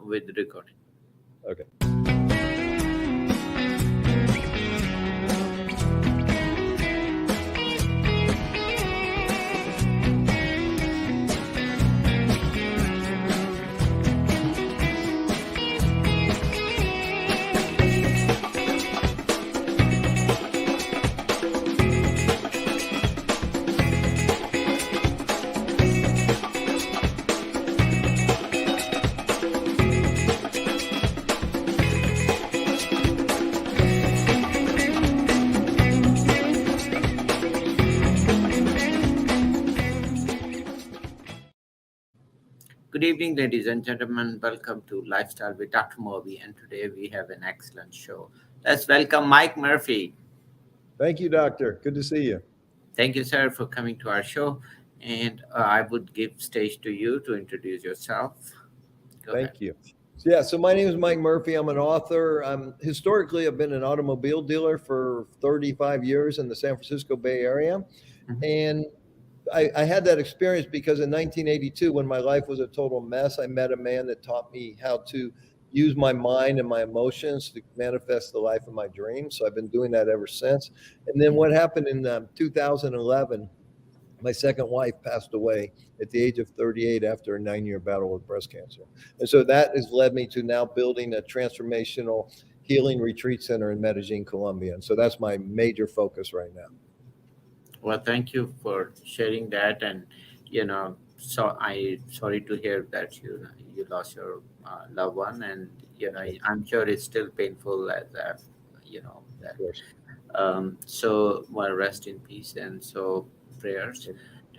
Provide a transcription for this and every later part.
with the recording. Okay. Good evening, ladies and gentlemen. Welcome to Lifestyle with Dr. Moby, and today we have an excellent show. Let's welcome Mike Murphy. Thank you, Doctor. Good to see you. Thank you, sir, for coming to our show. And I would give stage to you to introduce yourself. Go ahead. Thank you. So my name is Mike Murphy. I'm an author. Historically, I've been an automobile dealer for 35 years in the San Francisco Bay Area. Mhm. And I had that experience because in 1982, when my life was a total mess, I met a man that taught me how to use my mind and my emotions to manifest the life of my dreams. So I've been doing that ever since. And then what happened in 2011, my second wife passed away at the age of 38 after a 9-year battle with breast cancer. And so that has led me to now building a transformational healing retreat center in Medellin, Colombia. And so that's my major focus right now. Well, thank you for sharing that. And, so sorry to hear that you lost your loved one. And, I'm sure it's still painful as that. Of course. So, well, rest in peace. And so prayers.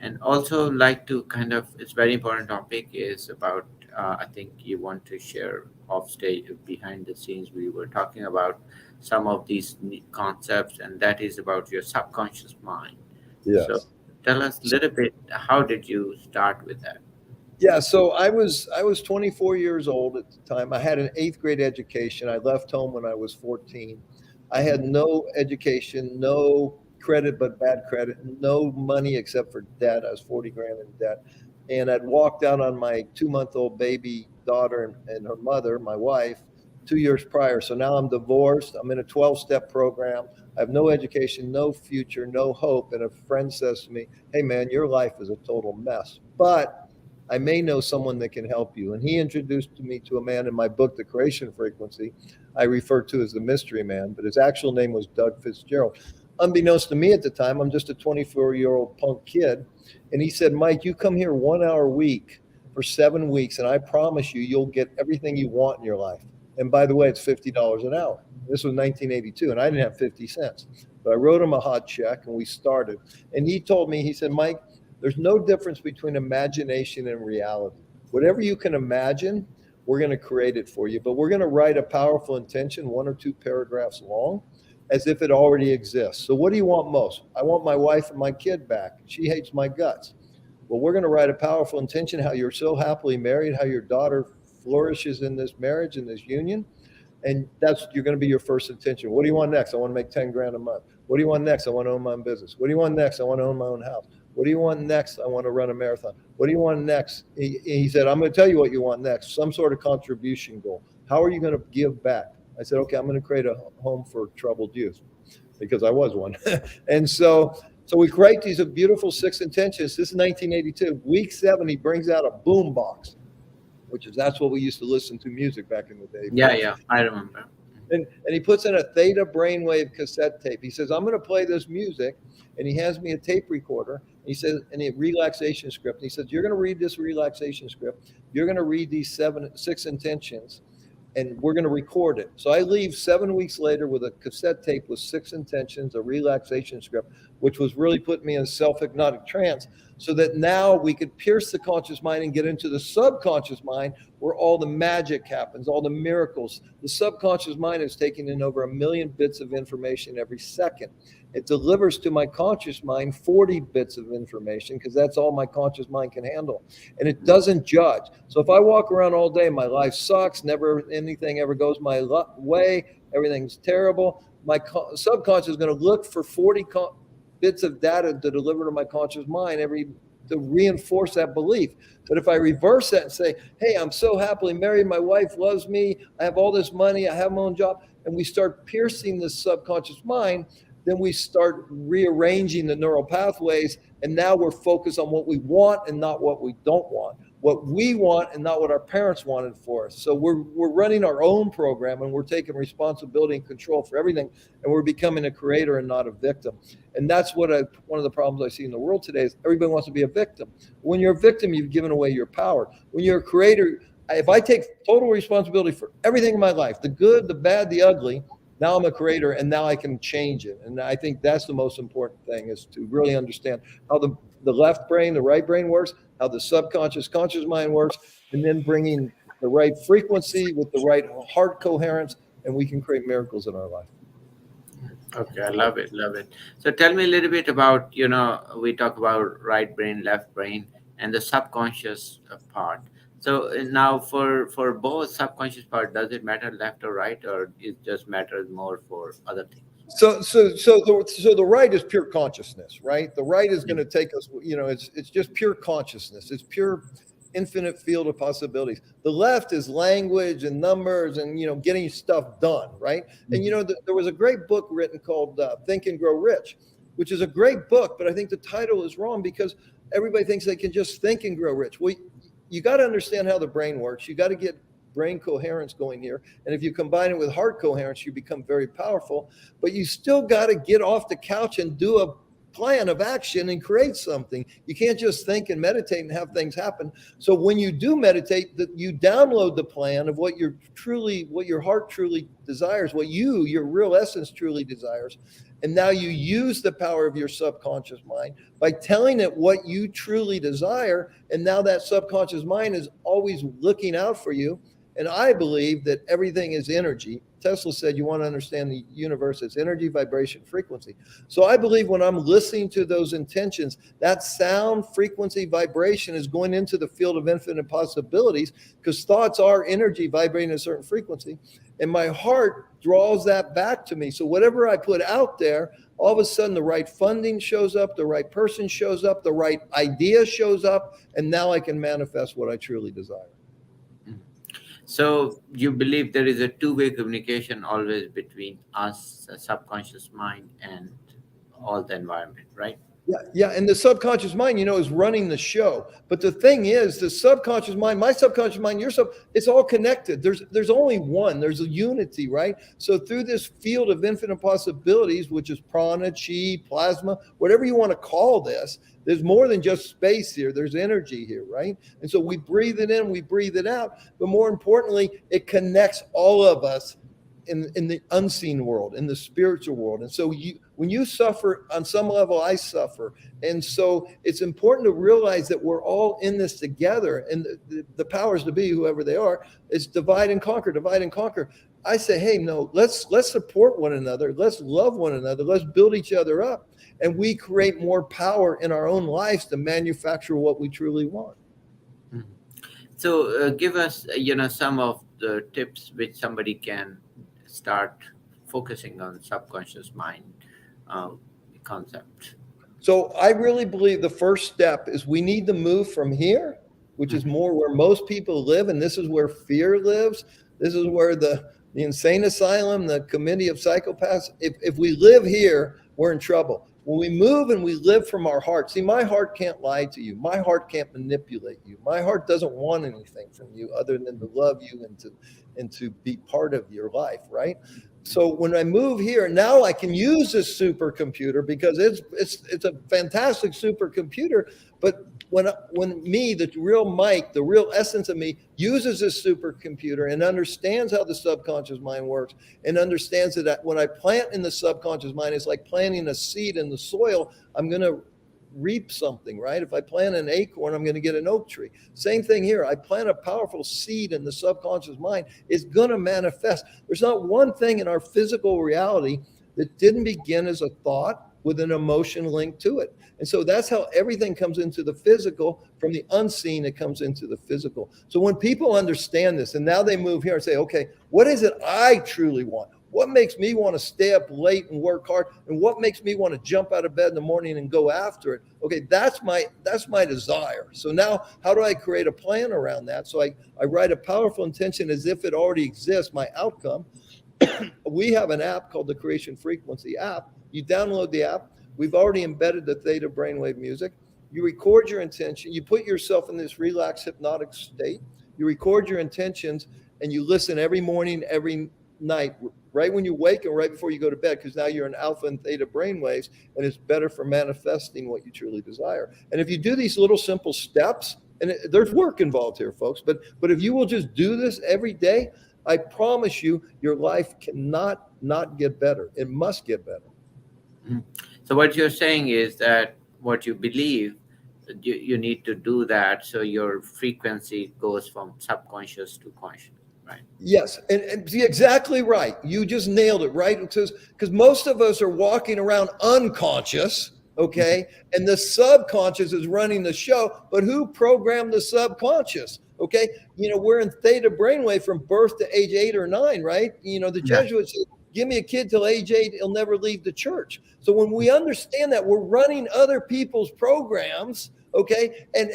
And also like to it's very important topic is about, I think you want to share off stage, behind the scenes, we were talking about some of these concepts, and that is about your subconscious mind. Yes. So tell us a little bit, how did you start with that? Yeah, so I was 24 years old at the time. I had an 8th grade education. I left home when I was 14. I had no education, no credit but bad credit, no money except for debt. I was 40 grand in debt. And I'd walked out on my 2-month-old baby daughter and her mother, my wife, 2 years prior. So now I'm divorced. I'm in a 12-step program. I have no education, no future, no hope. And a friend says to me, hey, man, your life is a total mess, but I may know someone that can help you. And he introduced me to a man in my book, The Creation Frequency, I refer to as the Mystery Man, but his actual name was Doug Fitzgerald. Unbeknownst to me at the time, I'm just a 24-year-old punk kid. And he said, Mike, you come here 1 hour a week for 7 weeks, and I promise you, you'll get everything you want in your life. And by the way, it's $50 an hour. This was 1982, and I didn't have 50 cents. But I wrote him a hot check, and we started. And he told me, he said, Mike, there's no difference between imagination and reality. Whatever you can imagine, we're going to create it for you. But we're going to write a powerful intention, 1 or 2 paragraphs long, as if it already exists. So what do you want most? I want my wife and my kid back. She hates my guts. Well, we're going to write a powerful intention, how you're so happily married, how your daughter flourishes in this marriage, in this union. And you're going to be your first intention. What do you want next? I want to make 10 grand a month. What do you want next? I want to own my own business. What do you want next? I want to own my own house. What do you want next? I want to run a marathon. What do you want next? He said, I'm going to tell you what you want next. Some sort of contribution goal. How are you going to give back? I said, okay, I'm going to create a home for troubled youth, because I was one. And so we create these beautiful 6 intentions. This is 1982. Week 7, he brings out a boom box, that's what we used to listen to music back in the day. Yeah, I remember. And he puts in a theta brainwave cassette tape. He says, I'm going to play this music. And he hands me a tape recorder. He says, and a relaxation script. He says, you're going to read this relaxation script. You're going to read these 6 intentions, and we're going to record it. So I leave 7 weeks later with a cassette tape with 6 intentions, a relaxation script, which was really putting me in self-hypnotic trance, so that now we could pierce the conscious mind and get into the subconscious mind, where all the magic happens, all the miracles. The subconscious mind is taking in over 1 million bits of information every second. It delivers to my conscious mind 40 bits of information, because that's all my conscious mind can handle. And it doesn't judge. So if I walk around all day, my life sucks, never anything ever goes my way, everything's terrible, my subconscious is going to look for 40 bits of data to deliver to my conscious mind every to reinforce that belief. But if I reverse that and say, hey, I'm so happily married, my wife loves me, I have all this money, I have my own job, and we start piercing this subconscious mind, then we start rearranging the neural pathways. And now we're focused on what we want and not what we don't want, what we want and not what our parents wanted for us. So we're running our own program, and we're taking responsibility and control for everything. And we're becoming a creator and not a victim. And that's what one of the problems I see in the world today is everybody wants to be a victim. When you're a victim, you've given away your power. When you're a creator, if I take total responsibility for everything in my life, the good, the bad, the ugly, now I'm a creator, and now I can change it. And I think that's the most important thing, is to really understand how the left brain, the right brain works, how the subconscious, conscious mind works, and then bringing the right frequency with the right heart coherence, and we can create miracles in our life. Okay, I love it, love it. So tell me a little bit about, we talk about right brain, left brain, and the subconscious part. So now for both subconscious part, does it matter left or right, or it just matters more for other things? So the right is pure consciousness, right? The right is going to take us, it's just pure consciousness. It's pure infinite field of possibilities. The left is language and numbers and, getting stuff done, right? And, there was a great book written called Think and Grow Rich, which is a great book, but I think the title is wrong because everybody thinks they can just think and grow rich. Well, you got to understand how the brain works. You got to get brain coherence going here. And if you combine it with heart coherence, you become very powerful. But you still got to get off the couch and do a plan of action and create something. You can't just think and meditate and have things happen. So when you do meditate, that you download the plan of what your heart truly desires, what your real essence truly desires. And now you use the power of your subconscious mind by telling it what you truly desire. And now that subconscious mind is always looking out for you. And I believe that everything is energy. Tesla said you want to understand the universe as energy, vibration, frequency. So I believe when I'm listening to those intentions, that sound, frequency, vibration is going into the field of infinite possibilities, because thoughts are energy vibrating at a certain frequency. And my heart draws that back to me. So whatever I put out there, all of a sudden the right funding shows up, the right person shows up, the right idea shows up, and now I can manifest what I truly desire. So you believe there is a two-way communication always between us, the subconscious mind, and all the environment, right? Yeah. And the subconscious mind, is running the show. But the thing is, the subconscious mind, my subconscious mind, it's all connected. There's only one. There's a unity, right? So through this field of infinite possibilities, which is prana, chi, plasma, whatever you want to call this, there's more than just space here. There's energy here, right? And so we breathe it in, we breathe it out. But more importantly, it connects all of us in the unseen world, in the spiritual world. And so when you suffer, on some level, I suffer. And so it's important to realize that we're all in this together. And the powers to be, whoever they are, is divide and conquer, divide and conquer. I say, hey, no, let's support one another. Let's love one another. Let's build each other up. And we create more power in our own lives to manufacture what we truly want. So give us, some of the tips which somebody can start focusing on subconscious mind concept. So I really believe the first step is we need to move from here, which is more where most people live. And this is where fear lives. This is where the insane asylum, the committee of psychopaths, if we live here, we're in trouble. When we move and we live from our heart, see, my heart can't lie to you. My heart can't manipulate you. My heart doesn't want anything from you other than to love you and to be part of your life, right? So when I move here, now I can use this supercomputer because it's a fantastic supercomputer. But when me, the real Mike, the real essence of me, uses this supercomputer and understands how the subconscious mind works and understands that when I plant in the subconscious mind, it's like planting a seed in the soil. I'm going to reap something, right? If I plant an acorn, I'm going to get an oak tree. Same thing here. I plant a powerful seed in the subconscious mind. It's going to manifest. There's not one thing in our physical reality that didn't begin as a thought with an emotion linked to it. And so that's how everything comes into the physical. From the unseen, it comes into the physical. So when people understand this and now they move here and say, okay, what is it I truly want? What makes me want to stay up late and work hard? And what makes me want to jump out of bed in the morning and go after it? Okay, that's my desire. So now how do I create a plan around that? So I write a powerful intention as if it already exists, my outcome. We have an app called the Creation Frequency app. You download the app. We've already embedded the theta brainwave music. You record your intention. You put yourself in this relaxed hypnotic state. You record your intentions and you listen every morning, every night, right when you wake and right before you go to bed, because now you're in alpha and theta brainwaves, and it's better for manifesting what you truly desire. And if you do these little simple steps, and there's work involved here, folks, but if you will just do this every day, I promise you, your life cannot not get better. It must get better. Mhm. So what you're saying is that what you believe, you need to do that so your frequency goes from subconscious to conscious, right? Yes, and see, exactly right. You just nailed it, right? Because most of us are walking around unconscious, Mhm. okay? And the subconscious is running the show, but who programmed the subconscious? Okay, we're in theta brainwave from birth to age 8 or 9, right? The Yeah. Jesuits said, give me a kid till age 8, he'll never leave the church. So when we understand that we're running other people's programs, okay, and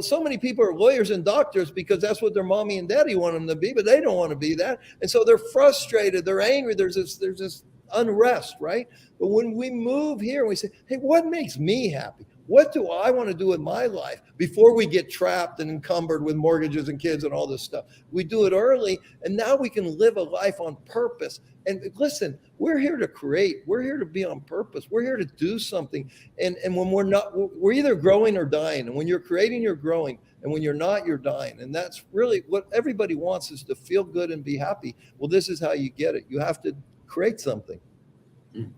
so many people are lawyers and doctors because that's what their mommy and daddy want them to be, but they don't want to be that, and so they're frustrated, they're angry, there's this unrest, right? But when we move here and we say, hey, what makes me happy? What do I want to do in my life before we get trapped and encumbered with mortgages and kids and all this stuff? We do it early, and now we can live a life on purpose. And listen, we're here to create. We're here to be on purpose. We're here to do something. And when we're not, we're either growing or dying. And when you're creating, you're growing. And when you're not, you're dying. And that's really what everybody wants, is to feel good and be happy. Well, this is how you get it. You have to create something. Mm.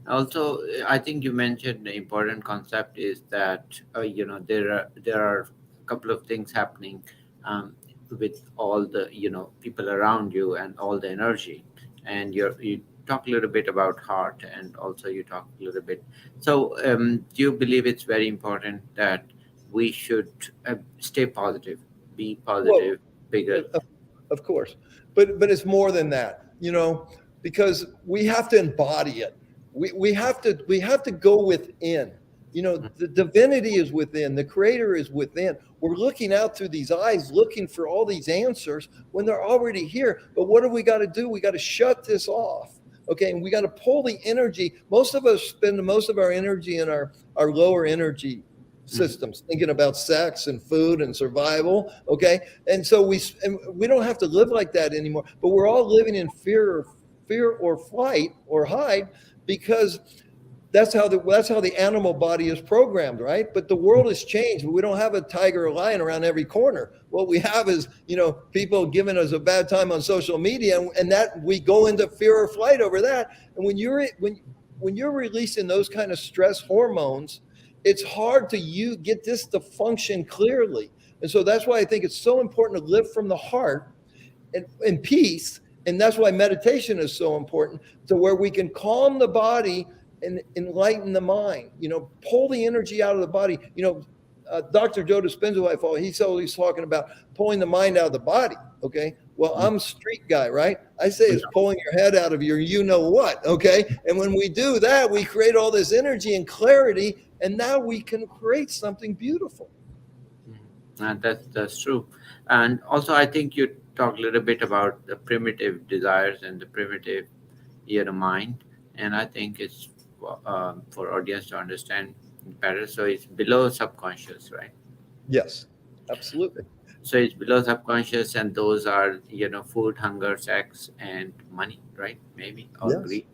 Also, I think you mentioned the important concept is that there are a couple of things happening with all the people around you and all the energy, and you talk a little bit about heart, and also you talk a little bit. So, do you believe it's very important that we should stay positive, be Well, positive, bigger? of of course, but it's more than that, because we have to embody it. We have to go within. The divinity is within. The creator is within. We're looking out through these eyes, looking for all these answers when they're already here. But what do we got to do? We got to shut this off. Okay, and we got to pull the energy. Most of us spend most of our energy in our lower energy Mhm. systems, thinking about sex and food and survival. Okay, and so we don't have to live like that anymore. But we're all living in fear or flight or hide, because that's how the animal body is programmed, right? But the world has changed. We don't have a tiger or lion around every corner. What we have is, people giving us a bad time on social media, and that we go into fear or flight over that. And when you're releasing those kind of stress hormones, it's hard to you get this to function clearly. And so that's why I think it's so important to live from the heart and peace. And that's why meditation is so important, to where we can calm the body and enlighten the mind, pull the energy out of the body. Dr. Joe Dispenza, he's always talking about pulling the mind out of the body. Okay. Well, Mhm. I'm a street guy, right? I say it's pulling your head out of your you know what. Okay. And when we do that, we create all this energy and clarity, and now we can create something beautiful. Mhm. That's true. And also, I think you talk a little bit about the primitive desires and the primitive, mind. And I think it's for audience to understand better. So it's below subconscious, right? Yes, absolutely. So it's below subconscious, and those are food, hunger, sex, and money, right? Maybe, or Yes. greed.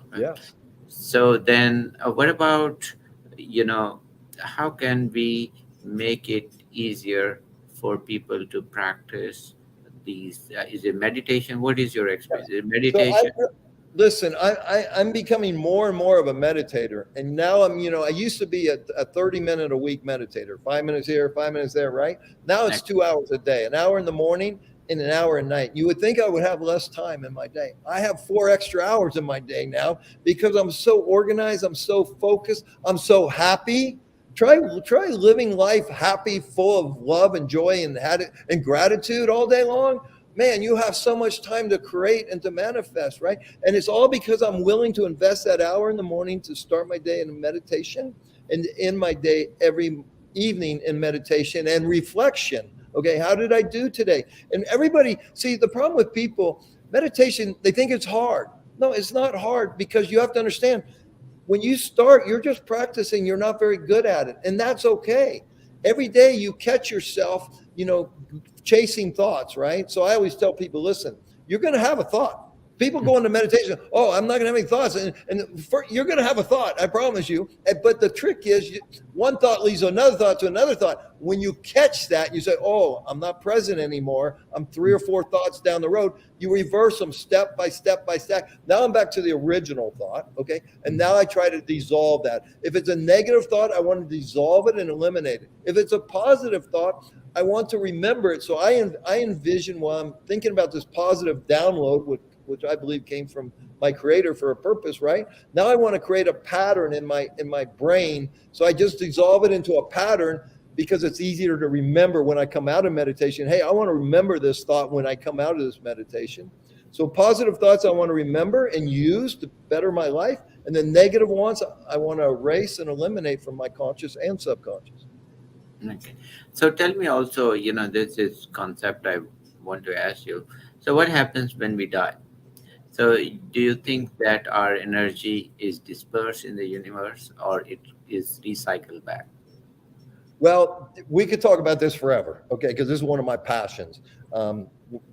Okay. Yes. So then, what about, you know, how can we make it easier for people to practice these? Is it meditation? What is your experience? Is it So meditation? listen. I'm becoming more and more of a meditator, and now I used to be a 30-minute a week meditator, 5 minutes here, 5 minutes there, right? Now it's Like, 2 hours a day, an hour in the morning and an hour at night. You would think I would have less time in my day. I have 4 extra hours in my day now because I'm so organized, I'm so focused, I'm so happy. Try living life happy, full of love and joy and gratitude all day long. man, you have so much time to create and to manifest, right? And it's all because I'm willing to invest that hour in the morning to start my day in meditation and end my day every evening in meditation and reflection. Okay, how did I do today? And everybody, see, the problem with people, meditation, they think it's hard. No, it's not hard, because you have to understand, when you start, you're just practicing, you're not very good at it. And that's okay. Every day you catch yourself, chasing thoughts, right? So I always tell people, listen, you're going to have a thought. People go into meditation. Oh, I'm not going to have any thoughts, and you're going to have a thought. I promise you. But the trick is, one thought leads to another thought to another thought. When you catch that, you say, "Oh, I'm not present anymore. I'm 3 or 4 thoughts down the road." You reverse them step by step by step. Now I'm back to the original thought, okay? And now I try to dissolve that. If it's a negative thought, I want to dissolve it and eliminate it. If it's a positive thought, I want to remember it. So I envision, while I'm thinking about this positive download, which I believe came from my creator for a purpose, right? Now I want to create a pattern in my brain. So I just dissolve it into a pattern, because it's easier to remember when I come out of meditation. Hey, I want to remember this thought when I come out of this meditation. So positive thoughts I want to remember and use to better my life. And the negative ones I want to erase and eliminate from my conscious and subconscious. Okay. So tell me also, this is concept I want to ask you. So what happens when we die? So do you think that our energy is dispersed in the universe, or it is recycled back? Well, we could talk about this forever, okay? Because this is one of my passions,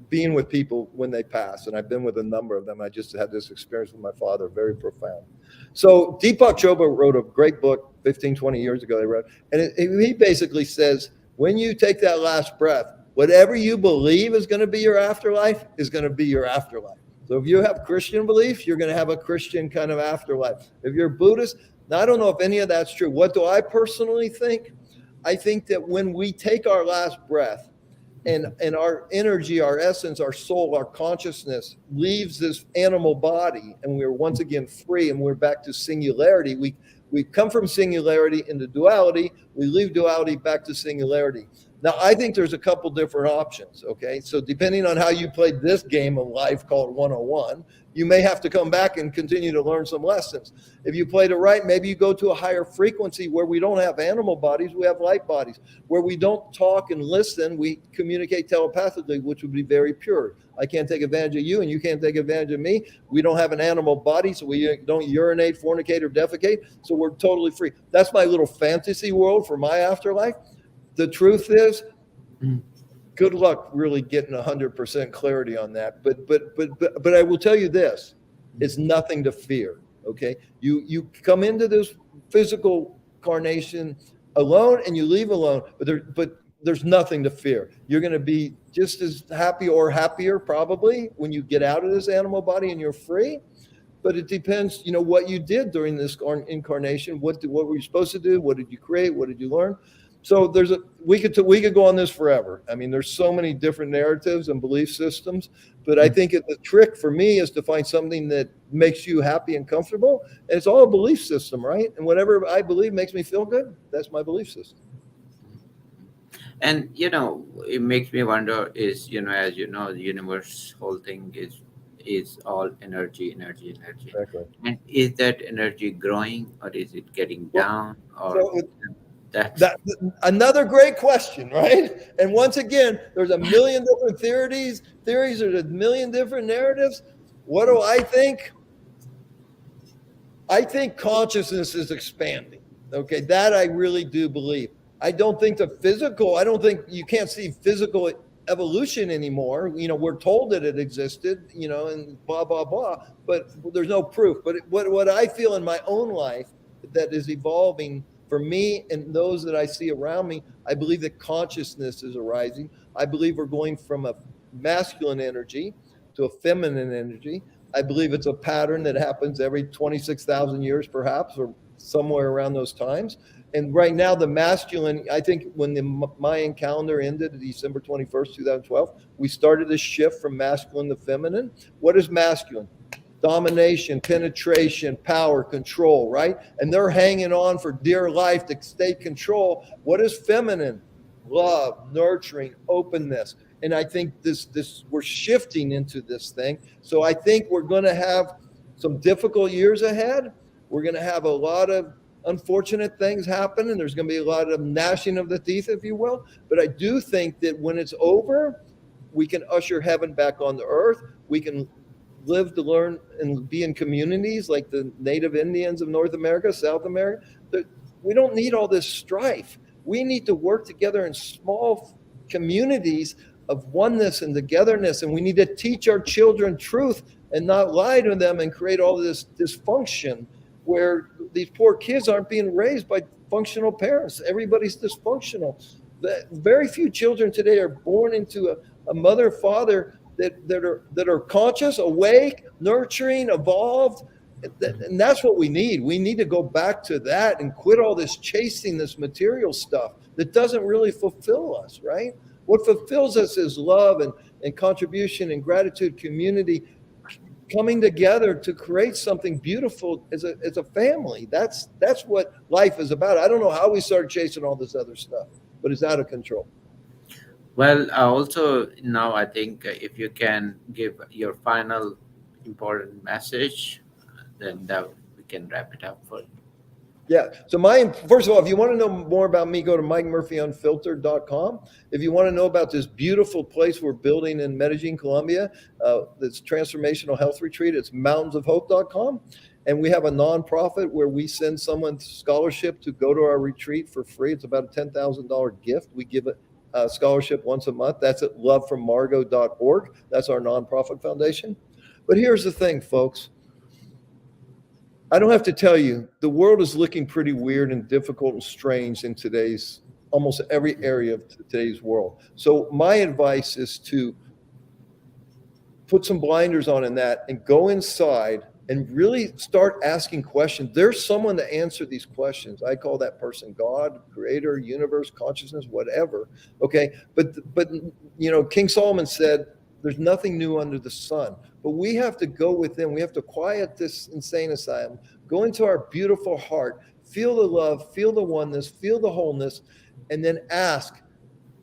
being with people when they pass. And I've been with a number of them. I just had this experience with my father, very profound. So Deepak Chopra wrote a great book 15, 20 years ago, they wrote. And he basically says, when you take that last breath, whatever you believe is going to be your afterlife is going to be your afterlife. So if you have Christian beliefs, you're going to have a Christian kind of afterlife. If you're Buddhist, now I don't know if any of that's true. What do I personally think? I think that when we take our last breath, and our energy, our essence, our soul, our consciousness leaves this animal body, and we're once again free, and we're back to singularity. We come from singularity into duality. We leave duality back to singularity. Now, I think there's a couple different options, okay? So depending on how you played this game of life called 101, you may have to come back and continue to learn some lessons. If you played it right, maybe you go to a higher frequency where we don't have animal bodies, we have light bodies. Where we don't talk and listen, we communicate telepathically, which would be very pure. I can't take advantage of you, and you can't take advantage of me. We don't have an animal body, so we don't urinate, fornicate, or defecate, so we're totally free. That's my little fantasy world for my afterlife. The truth is, good luck really getting 100% clarity on that. But I will tell you this: it's nothing to fear. Okay, you come into this physical carnation alone, and you leave alone. But there's nothing to fear. You're going to be just as happy or happier probably when you get out of this animal body and you're free. But it depends, what you did during this incarnation. What were you supposed to do? What did you create? What did you learn? So we could go on this forever. I mean, there's so many different narratives and belief systems, but I think the trick for me is to find something that makes you happy and comfortable. And it's all a belief system, right? And whatever I believe makes me feel good, that's my belief system. And it makes me wonder, is as you know, the universe whole thing is all energy. Exactly. And is that energy growing, or is it getting down, or So that's that another great question, right? And once again, there's a million different theories. There's a million different narratives. What do I think? I think consciousness is expanding. Okay, that I really do believe. I don't think you can't see physical evolution anymore. We're told that it existed, and blah, blah, blah, but there's no proof. But what I feel in my own life that is evolving for me and those that I see around me, I believe that consciousness is arising. I believe we're going from a masculine energy to a feminine energy. I believe it's a pattern that happens every 26,000 years, perhaps, or somewhere around those times. And right now, the masculine, I think when the Mayan calendar ended December 21st, 2012, we started a shift from masculine to feminine. What is masculine? Domination, penetration, power, control, right? And they're hanging on for dear life to stay control. What is feminine? Love, nurturing, openness. And I think this we're shifting into this thing. So I think we're going to have some difficult years ahead. We're going to have a lot of unfortunate things happen, and there's going to be a lot of gnashing of the teeth, if you will. But I do think that when it's over, we can usher heaven back on the earth. We can live to learn and be in communities like the native Indians of North America, South America. We don't need all this strife. We need to work together in small communities of oneness and togetherness. And we need to teach our children truth and not lie to them and create all this dysfunction where these poor kids aren't being raised by functional parents. Everybody's dysfunctional. Very few children today are born into a mother, father that are conscious, awake, nurturing, evolved. And that's what we need. We need to go back to that and quit all this chasing this material stuff that doesn't really fulfill us, right? What fulfills us is love and contribution and gratitude, community, coming together to create something beautiful as a family. That's what life is about. I don't know how we started chasing all this other stuff, but it's out of control. Well, also now I think if you can give your final important message, then that we can wrap it up for you. Yeah. So first of all, if you want to know more about me, go to MikeMurphyUnfiltered.com. If you want to know about this beautiful place we're building in Medellin, Colombia, this transformational health retreat, it's mountainsofhope.com. And we have a nonprofit where we send someone scholarship to go to our retreat for free. It's about a $10,000 gift. We give a scholarship once a month. That's at lovefrommargo.org. That's our nonprofit foundation. But here's the thing, folks. I don't have to tell you, the world is looking pretty weird and difficult and strange in today's, almost every area of today's world. So my advice is to put some blinders on in that and go inside and really start asking questions. There's someone to answer these questions. I call that person God, creator, universe, consciousness, whatever. Okay. But King Solomon said, there's nothing new under the sun. But we have to go within. We have to quiet this insane asylum, go into our beautiful heart, feel the love, feel the oneness, feel the wholeness, and then ask,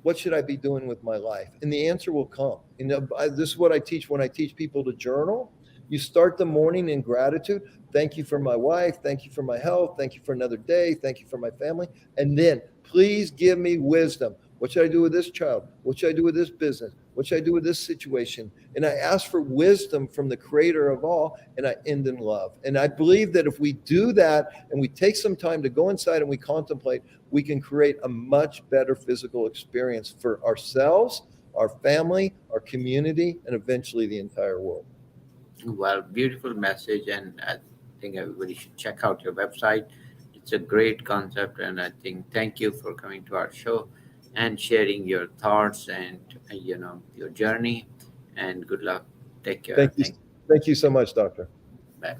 what should I be doing with my life? And the answer will come. This is what I teach when I teach people to journal. You start the morning in gratitude. Thank you for my wife. Thank you for my health. Thank you for another day. Thank you for my family. And then please give me wisdom. What should I do with this child? What should I do with this business? What should I do with this situation? And I ask for wisdom from the creator of all, and I end in love. And I believe that if we do that and we take some time to go inside and we contemplate, we can create a much better physical experience for ourselves, our family, our community, and eventually the entire world. Well, beautiful message, and I think everybody should check out your website. It's a great concept, and I think thank you for coming to our show and sharing your thoughts and your journey. And good luck. Take care. Thank you so much, Doctor. Bye.